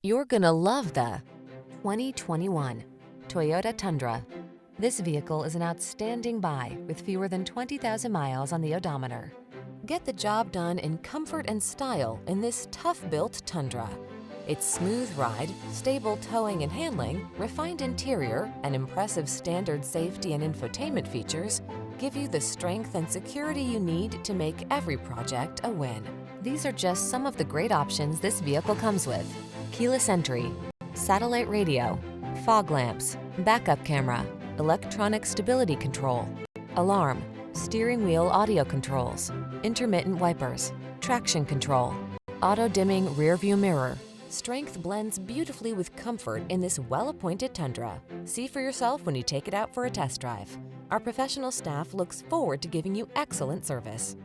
You're gonna love the 2021 Toyota Tundra. This vehicle is an outstanding buy with fewer than 20,000 miles on the odometer. Get the job done in comfort and style in this tough-built Tundra. Its smooth ride, stable towing and handling, refined interior, and impressive standard safety and infotainment features give you the strength and security you need to make every project a win. These are just some of the great options this vehicle comes with: keyless entry, satellite radio, fog lamps, backup camera, electronic stability control, alarm, steering wheel audio controls, intermittent wipers, traction control, auto-dimming rear-view mirror. Strength blends beautifully with comfort in this well-appointed Tundra. See for yourself when you take it out for a test drive. Our professional staff looks forward to giving you excellent service.